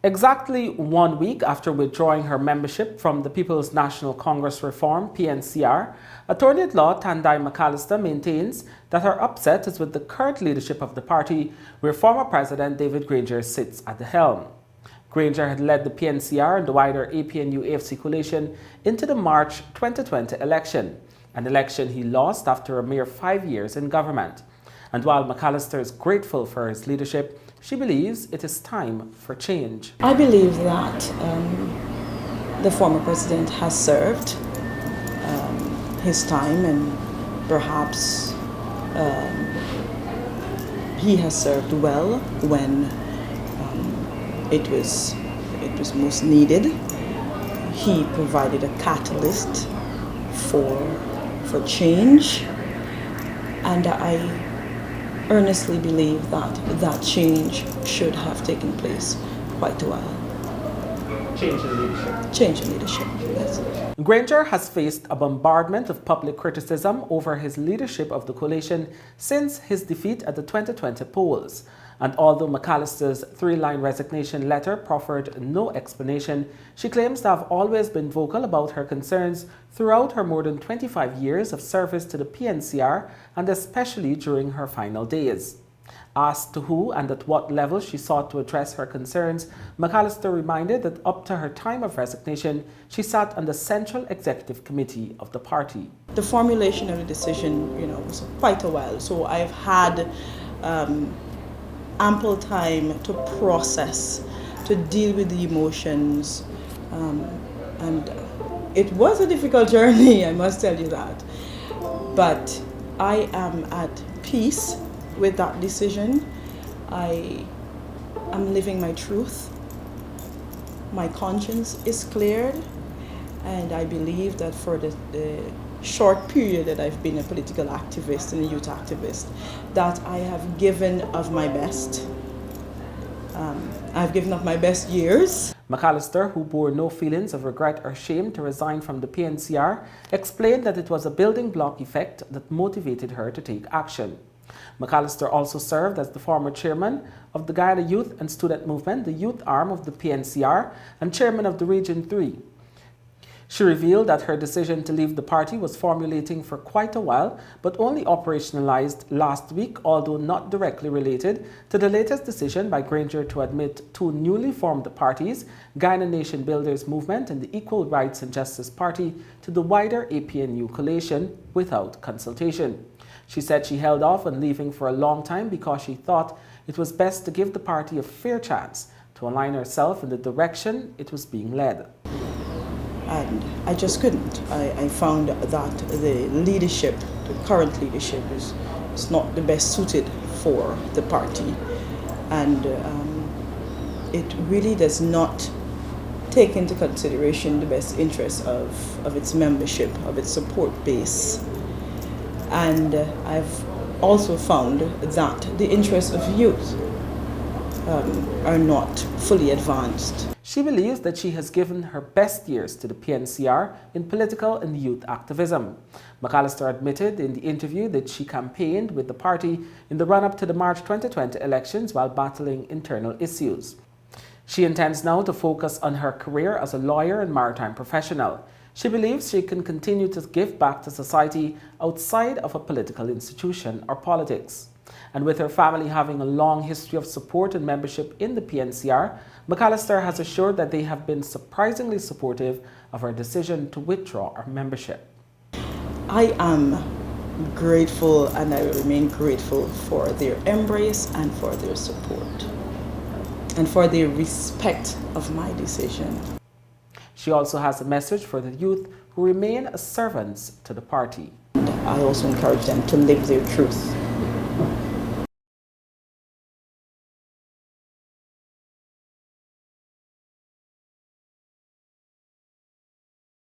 Exactly 1 week after withdrawing her membership from the People's National Congress Reform (PNCR), attorney-at-law Thandi McAllister maintains that her upset is with the current leadership of the party, where former President David Granger sits at the helm. Granger had led the PNCR and the wider APNU-AFC coalition into the March 2020 election, an election he lost after a mere 5 years in government. And while McAllister is grateful for his leadership, she believes it is time for change. I believe that the former president has served his time, and perhaps he has served well when it was most needed. He provided a catalyst for change, and I earnestly believe that that change should have taken place quite a while. Change in leadership. Change in leadership, yes. Granger has faced a bombardment of public criticism over his leadership of the coalition since his defeat at the 2020 polls. And although McAllister's 3-line resignation letter proffered no explanation, she claims to have always been vocal about her concerns throughout her more than 25 years of service to the PNCR, and especially during her final days. Asked to who and at what level she sought to address her concerns, McAllister reminded that up to her time of resignation, she sat on the Central Executive Committee of the party. The formulation of the decision, was quite a while, so I've had ample time to process, to deal with the emotions, and it was a difficult journey, I must tell you that. But I am at peace with that decision. I am living my truth. My conscience is cleared, and I believe that for the short period that I've been a political activist and a youth activist, that I have given of my best. I've given up my best years. McAllister, who bore no feelings of regret or shame to resign from the PNCR, explained that it was a building block effect that motivated her to take action. McAllister also served as the former chairman of the Guyana Youth and Student Movement, the youth arm of the PNCR, and chairman of the Region 3. She revealed that her decision to leave the party was formulating for quite a while, but only operationalized last week, although not directly related to the latest decision by Granger to admit 2 newly formed parties, Guyana Nation Builders Movement and the Equal Rights and Justice Party, to the wider APNU coalition without consultation. She said she held off on leaving for a long time because she thought it was best to give the party a fair chance to align herself in the direction it was being led. And I just couldn't. I found that the leadership, the current leadership, is not the best suited for the party. And it really does not take into consideration the best interests of its membership, of its support base. And I've also found that the interests of youth are not fully advanced. She believes that she has given her best years to the PNCR in political and youth activism. McAllister admitted in the interview that she campaigned with the party in the run-up to the March 2020 elections while battling internal issues. She intends now to focus on her career as a lawyer and maritime professional. She believes she can continue to give back to society outside of a political institution or politics. And with her family having a long history of support and membership in the PNCR, McAllister has assured that they have been surprisingly supportive of her decision to withdraw her membership. I am grateful, and I will remain grateful for their embrace and for their support and for their respect of my decision. She also has a message for the youth who remain as servants to the party. I also encourage them to live their truth.